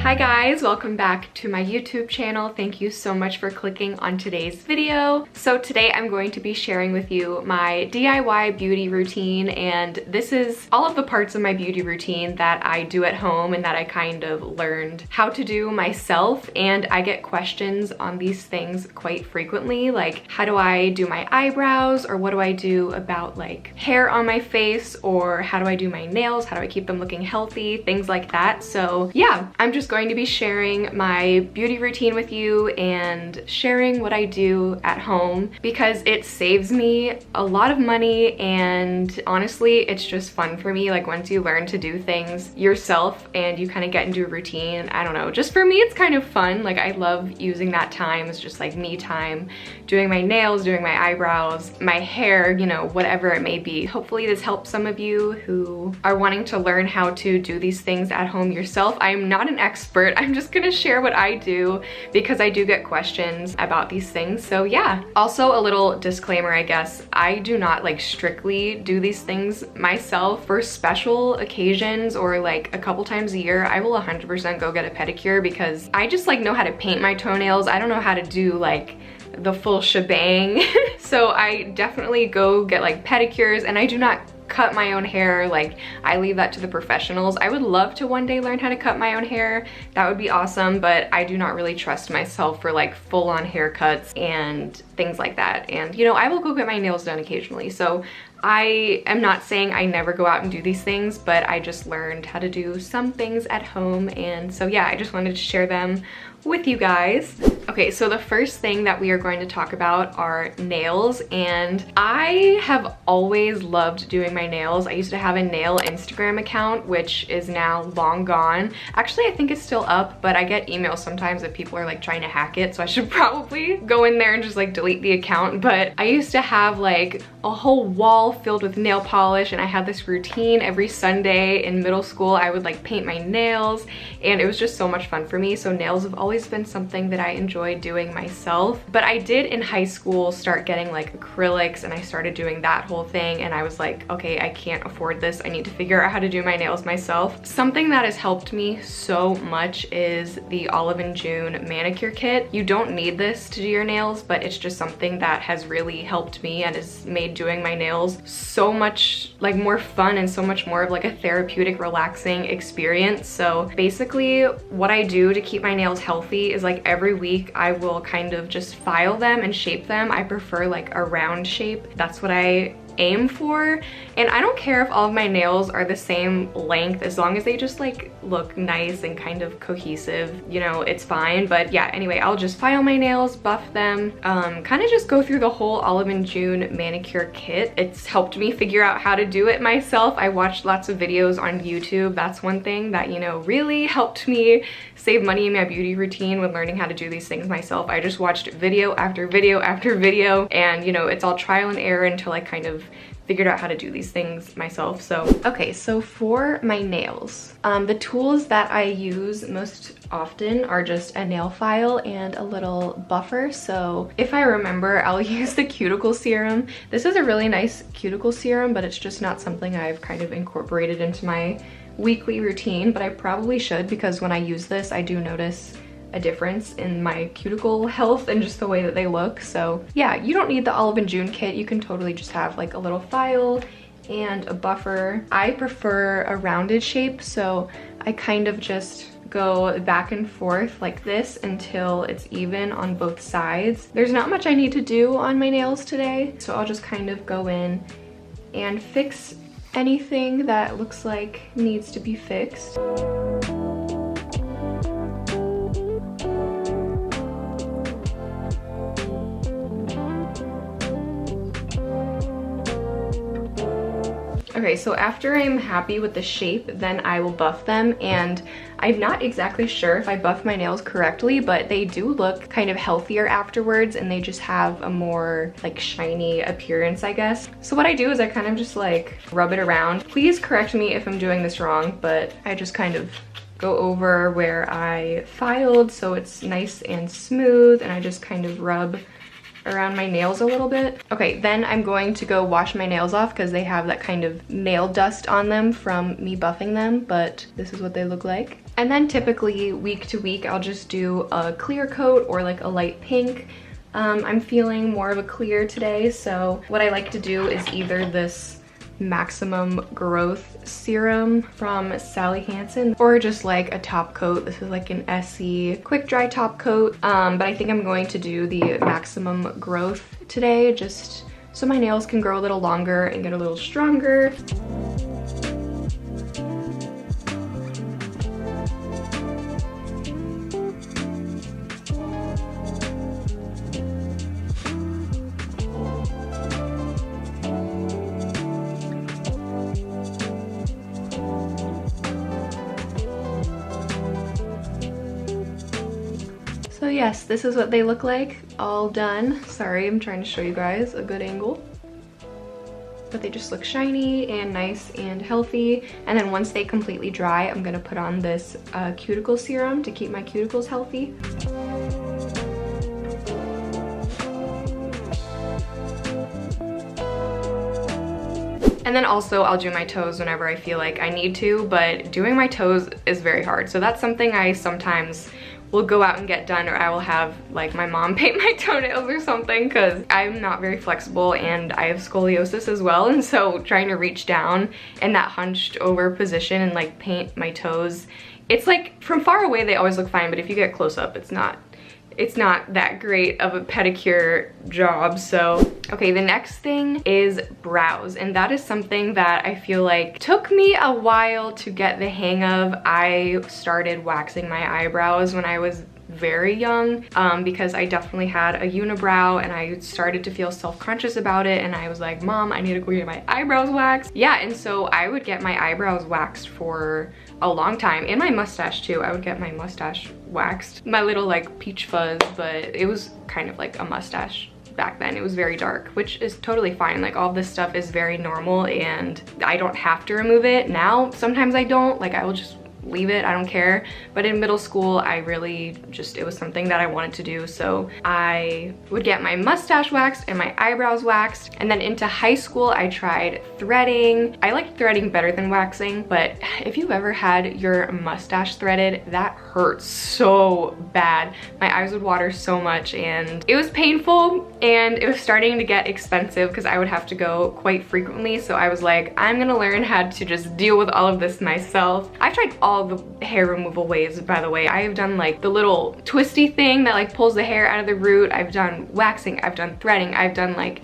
Hi guys, welcome back to my YouTube channel. Thank you so much for clicking on today's video. So today I'm going to be sharing with you my DIY beauty routine, and this is all of the parts of my beauty routine that I do at home and that I kind of learned how to do myself. And I get questions on these things quite frequently, like how do I do my eyebrows, or what do I do about like hair on my face, or how do I do my nails, how do I keep them looking healthy, things like that. So yeah, I'm just going to be sharing my beauty routine with you and sharing what I do at home because it saves me a lot of money, and honestly it's just fun for me. Like once you learn to do things yourself and you kind of get into a routine, I don't know, just for me it's kind of fun. Like I love using that time as just like me time, doing my nails, doing my eyebrows, my hair, you know, whatever it may be. Hopefully this helps some of you who are wanting to learn how to do these things at home yourself. I am not an expert. I'm just gonna share what I do because I do get questions about these things. So yeah. Also a little disclaimer, I guess. I do not like strictly do these things myself. For special occasions or like a couple times a year, I will 100% go get a pedicure because I just like know how to paint my toenails. I don't know how to do like the full shebang. So I definitely go get like pedicures, and I do not cut my own hair. Like I leave that to the professionals. I would love to one day learn how to cut my own hair. That would be awesome, but I do not really trust myself for like full-on haircuts and things like that. And you know, I will go get my nails done occasionally. So I am not saying I never go out and do these things, but I just learned how to do some things at home. And so yeah, I just wanted to share them with you guys. Okay, so the first thing that we are going to talk about are nails, and I have always loved doing my nails. I used to have a nail Instagram account, which is now long gone. Actually, I think it's still up, but I get emails sometimes that people are like trying to hack it, so I should probably go in there and just like delete the account. But I used to have like a whole wall filled with nail polish, and I had this routine every Sunday in middle school. I would like paint my nails, and it was just so much fun for me. So nails have always been something that I enjoy doing myself. But I did in high school start getting like acrylics, and I started doing that whole thing, and I was like, okay, I can't afford this. I need to figure out how to do my nails myself. Something that has helped me so much is the Olive and June manicure kit. You don't need this to do your nails, but it's just something that has really helped me and has made doing my nails so much like more fun and so much more of like a therapeutic, relaxing experience. So basically what I do to keep my nails healthy is like every week I will kind of just file them and shape them. I prefer like a round shape. That's what I aim for, and I don't care if all of my nails are the same length as long as they just like look nice and kind of cohesive, you know, it's fine. But yeah, anyway, I'll just file my nails, buff them, kind of just go through the whole Olive and June manicure kit. It's helped me figure out how to do it myself. I watched lots of videos on YouTube. That's one thing that, you know, really helped me save money in my beauty routine when learning how to do these things myself. I just watched video after video after video, and you know, it's all trial and error until I kind of figured out how to do these things myself. So okay, so for my nails, the tools that I use most often are just a nail file and a little buffer. So if I remember, I'll use the cuticle serum. This is a really nice cuticle serum, but it's just not something I've kind of incorporated into my weekly routine, but I probably should, because when I use this I do notice a difference in my cuticle health and just the way that they look. So yeah, you don't need the Olive and June kit. You can totally just have like a little file and a buffer. I prefer a rounded shape, so I kind of just go back and forth like this until it's even on both sides. There's not much I need to do on my nails today, so I'll just kind of go in and fix anything that looks like needs to be fixed. Okay, so after I'm happy with the shape, then I will buff them, and I'm not exactly sure if I buff my nails correctly, but they do look kind of healthier afterwards, and they just have a more like shiny appearance, I guess. So what I do is I kind of just like rub it around. Please correct me if I'm doing this wrong, but I just kind of go over where I filed so it's nice and smooth, and I just kind of rub around my nails a little bit. Okay, then I'm going to go wash my nails off because they have that kind of nail dust on them from me buffing them, but this is what they look like. And then typically week to week, I'll just do a clear coat or like a light pink. I'm feeling more of a clear today, so what I like to do is either this Maximum Growth Serum from Sally Hansen or just like a top coat. This is like an SE quick dry top coat, but I think I'm going to do the Maximum Growth today just so my nails can grow a little longer and get a little stronger. So yes, this is what they look like, all done. Sorry, I'm trying to show you guys a good angle. But they just look shiny and nice and healthy. And then once they completely dry, I'm gonna put on this cuticle serum to keep my cuticles healthy. And then also I'll do my toes whenever I feel like I need to, but doing my toes is very hard. So that's something I sometimes will go out and get done, or I will have like my mom paint my toenails or something, because I'm not very flexible and I have scoliosis as well. And so trying to reach down in that hunched over position and like paint my toes, it's like from far away they always look fine, but if you get close up, it's not that great of a pedicure job. So okay, the next thing is brows, and that is something that I feel like took me a while to get the hang of. I started waxing my eyebrows when I was very young because I definitely had a unibrow and I started to feel self-conscious about it, and I was like, Mom, I need to go get my eyebrows waxed. Yeah, and so I would get my eyebrows waxed for a long time, and my mustache too. I would get my mustache waxed, my little like peach fuzz, but it was kind of like a mustache back then. It was very dark, which is totally fine. Like all this stuff is very normal and I don't have to remove it. Now sometimes I don't, like I will just leave it, I don't care. But in middle school, I really just, it was something that I wanted to do. So I would get my mustache waxed and my eyebrows waxed. And then into high school, I tried threading. I liked threading better than waxing, but if you've ever had your mustache threaded, that hurts so bad. My eyes would water so much and it was painful, and it was starting to get expensive because I would have to go quite frequently. So I was like, I'm gonna learn how to just deal with all of this myself. I've tried all the hair removal ways, by the way. I have done like the little twisty thing that like pulls the hair out of the root. I've done waxing, I've done threading, I've done like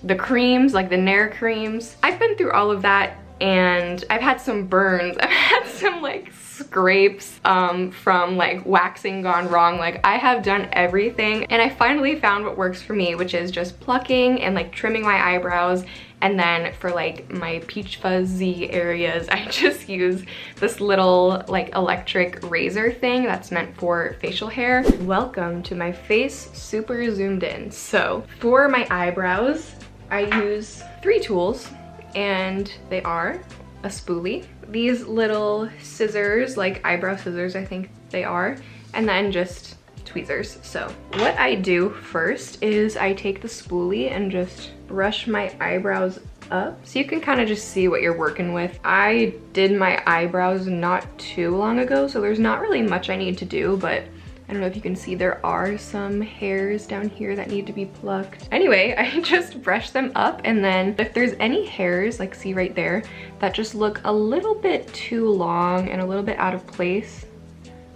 the creams, like the Nair creams. I've been through all of that, and I've had some burns. I've had some like scrapes from like waxing gone wrong. Like I have done everything, and I finally found what works for me, which is just plucking and like trimming my eyebrows. And then for like my peach fuzzy areas, I just use this little like electric razor thing that's meant for facial hair. Welcome to my face super zoomed in. So for my eyebrows, I use 3 tools, and they are a spoolie, these little scissors, like eyebrow scissors I think they are, and then just tweezers. So what I do first is I take the spoolie and just brush my eyebrows up, so you can kind of just see what you're working with. I did my eyebrows not too long ago, so there's not really much I need to do, but I don't know if you can see, there are some hairs down here that need to be plucked. Anyway, I just brush them up, and then if there's any hairs, like see right there, that just look a little bit too long and a little bit out of place,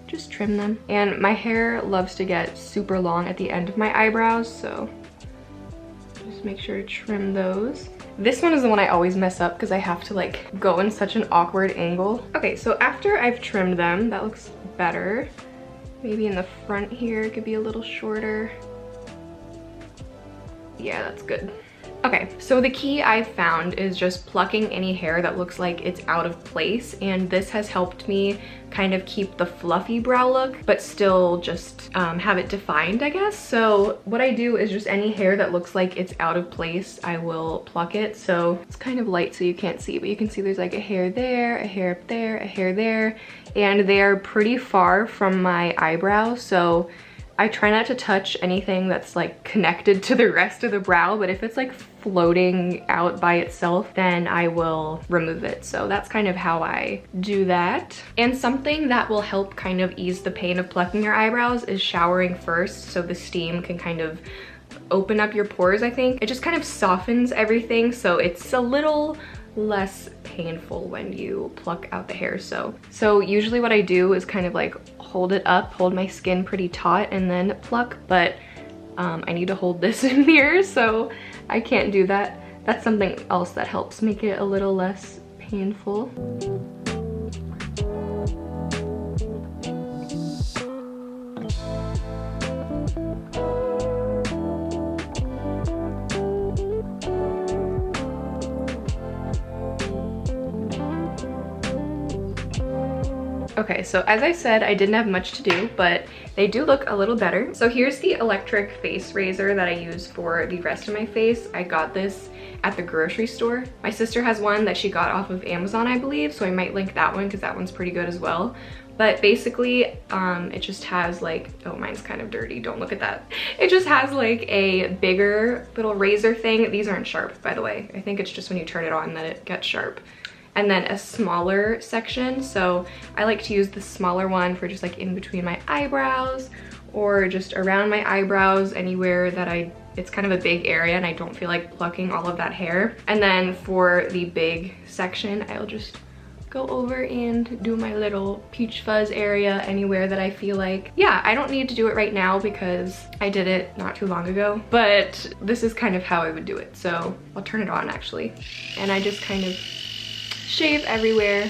just trim them. And my hair loves to get super long at the end of my eyebrows, so just make sure to trim those. This one is the one I always mess up because I have to like go in such an awkward angle. Okay, so after I've trimmed them, that looks better. Maybe in the front here, it could be a little shorter. Yeah, that's good. Okay, so the key I've found is just plucking any hair that looks like it's out of place, and this has helped me kind of keep the fluffy brow look, but still just have it defined, I guess. So what I do is just any hair that looks like it's out of place, I will pluck it. So it's kind of light so you can't see, but you can see there's like a hair there, a hair up there, a hair there, and they are pretty far from my eyebrow. So I try not to touch anything that's like connected to the rest of the brow, but if it's like floating out by itself, then I will remove it. So that's kind of how I do that. And something that will help kind of ease the pain of plucking your eyebrows is showering first, so the steam can kind of open up your pores. I think it just kind of softens everything, so it's a little less painful when you pluck out the hair. So usually what I do is kind of like hold it up, hold my skin pretty taut, and then pluck, but I need to hold this in here, so I can't do that. That's something else that helps make it a little less painful. Okay, so as I said, I didn't have much to do, but they do look a little better. So here's the electric face razor that I use for the rest of my face. I got this at the grocery store. My sister has one that she got off of Amazon, I believe, so I might link that one because that one's pretty good as well. But basically, it just has like, oh, mine's kind of dirty, don't look at that. It just has like a bigger little razor thing. These aren't sharp, by the way. I think it's just when you turn it on that it gets sharp. And then a smaller section. So I like to use the smaller one for just like in between my eyebrows or just around my eyebrows, anywhere that it's kind of a big area and I don't feel like plucking all of that hair. And then for the big section, I'll just go over and do my little peach fuzz area anywhere that I feel like. Yeah, I don't need to do it right now because I did it not too long ago, but this is kind of how I would do it. So I'll turn it on actually. And I just kind of shave everywhere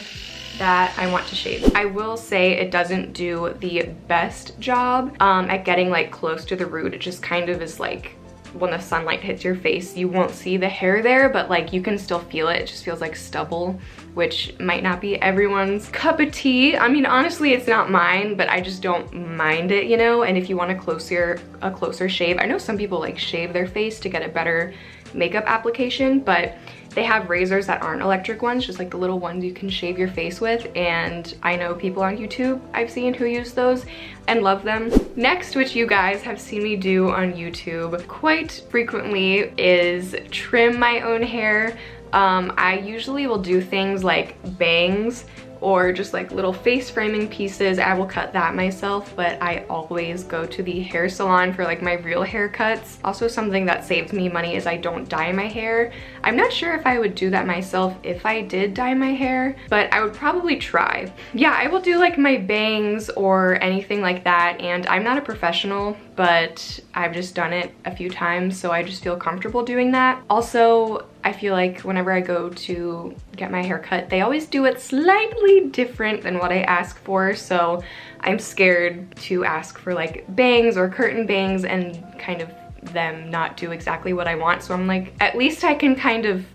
that I want to shave. I will say it doesn't do the best job at getting like close to the root. It just kind of is like when the sunlight hits your face, you won't see the hair there, but like you can still feel it. It just feels like stubble, which might not be everyone's cup of tea. I mean, honestly, it's not mine, but I just don't mind it, you know? And if you want a closer shave, I know some people like shave their face to get a better makeup application, but they have razors that aren't electric ones, just like the little ones you can shave your face with. And I know people on YouTube I've seen who use those and love them. Next, which you guys have seen me do on YouTube quite frequently, is trim my own hair. I usually will do things like bangs or just like little face framing pieces. I will cut that myself, but I always go to the hair salon for like my real haircuts. Also, something that saves me money is I don't dye my hair. I'm not sure if I would do that myself if I did dye my hair, but I would probably try. Yeah, I will do like my bangs or anything like that, and I'm not a professional, but I've just done it a few times, so I just feel comfortable doing that. Also, I feel like whenever I go to get my hair cut, they always do it slightly different than what I ask for, so I'm scared to ask for like bangs or curtain bangs and kind of them not do exactly what I want. So I'm like, at least I can kind of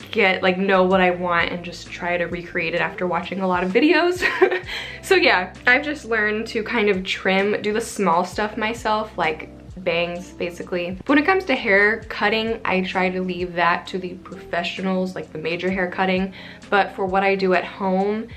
know what I want and just try to recreate it after watching a lot of videos. So yeah, I've just learned to kind of do the small stuff myself, like bangs basically. When it comes to hair cutting, I try to leave that to the professionals, like the major hair cutting. But for what I do at home,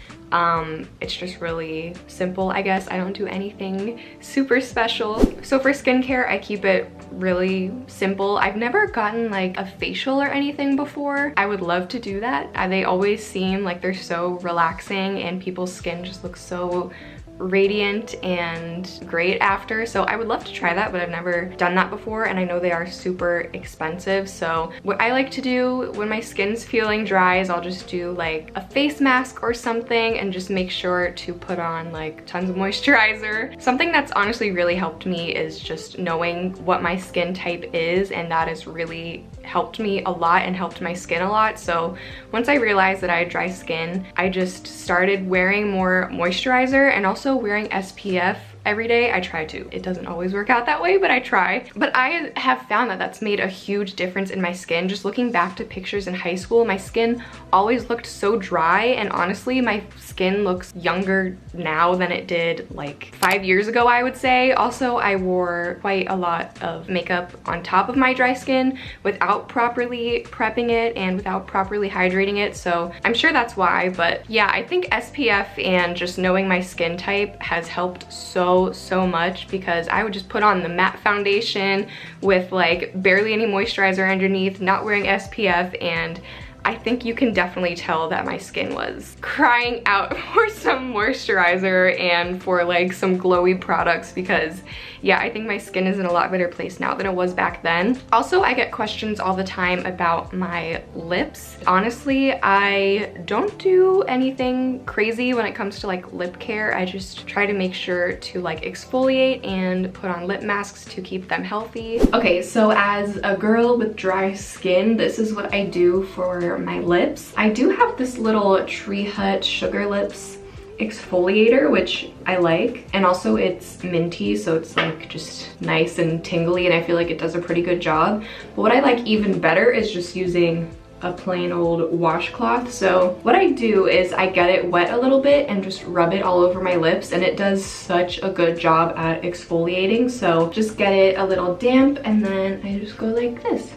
it's just really simple, I guess. I don't do anything super special. So for skincare, I keep it really simple. I've never gotten like a facial or anything before. I would love to do that. They always seem like they're so relaxing and people's skin just looks so radiant and great after, so I would love to try that, but I've never done that before, and I know they are super expensive. So what I like to do when my skin's feeling dry is I'll just do like a face mask or something and just make sure to put on like tons of moisturizer. Something that's honestly really helped me is just knowing what my skin type is, and that has really helped me a lot and helped my skin a lot. So once I realized that I had dry skin, I just started wearing more moisturizer and also wearing SPF every day. I try to. It doesn't always work out that way, but I try. But I have found that that's made a huge difference in my skin. Just looking back to pictures in high school, my skin always looked so dry, and honestly, my skin looks younger now than it did like 5 years ago, I would say. Also, I wore quite a lot of makeup on top of my dry skin without properly prepping it and without properly hydrating it, so I'm sure that's why. But yeah, I think SPF and just knowing my skin type has helped so so much because I would just put on the matte foundation with like barely any moisturizer underneath, not wearing SPF, and I think you can definitely tell that my skin was crying out for some moisturizer and for like some glowy products because yeah, I think my skin is in a lot better place now than it was back then. Also, I get questions all the time about my lips. Honestly, I don't do anything crazy when it comes to like lip care. I just try to make sure to like exfoliate and put on lip masks to keep them healthy. Okay, so as a girl with dry skin, this is what I do for my lips. I do have this little Tree Hut Sugar Lips exfoliator, which I like, and also it's minty, so it's like just nice and tingly, and I feel like it does a pretty good job. But what I like even better is just using a plain old washcloth. So what I do is I get it wet a little bit and just rub it all over my lips, and it does such a good job at exfoliating. So just get it a little damp and then I just go like this.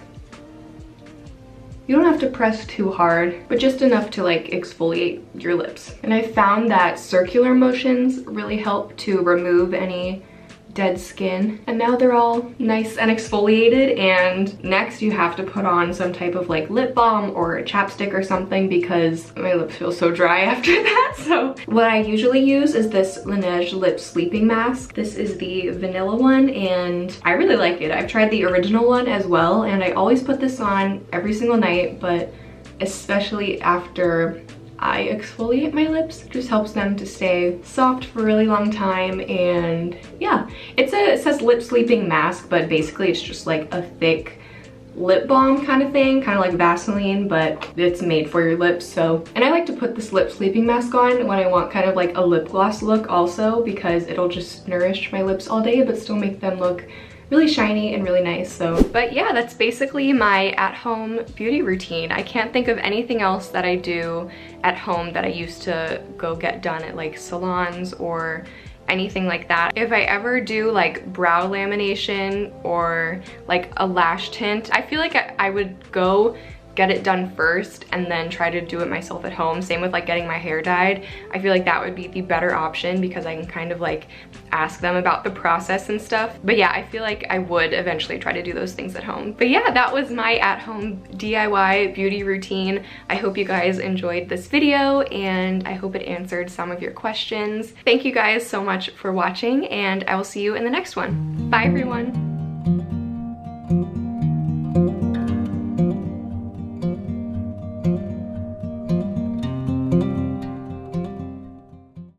You don't have to press too hard, but just enough to like exfoliate your lips. And I found that circular motions really help to remove any dead skin. And now they're all nice and exfoliated, and next you have to put on some type of like lip balm or chapstick or something because my lips feel so dry after that. So what I usually use is this Laneige lip sleeping mask. This is the vanilla one and I really like it. I've tried the original one as well, and I always put this on every single night, but especially after I exfoliate my lips. It just helps them to stay soft for a really long time. And yeah, it says lip sleeping mask, but basically it's just like a thick lip balm kind of thing, kind of like Vaseline, but it's made for your lips. So, and I like to put this lip sleeping mask on when I want kind of like a lip gloss look also, because it'll just nourish my lips all day but still make them look really shiny and really nice. So, but yeah, that's basically my at-home beauty routine. I can't think of anything else that I do at home that I used to go get done at like salons or anything like that. If I ever do like brow lamination or like a lash tint, I feel like I would go get it done first and then try to do it myself at home. Same with like getting my hair dyed. I feel like that would be the better option because I can kind of like ask them about the process and stuff. But yeah, I feel like I would eventually try to do those things at home. But yeah, that was my at-home DIY beauty routine. I hope you guys enjoyed this video and I hope it answered some of your questions. Thank you guys so much for watching, and I will see you in the next one. Bye everyone.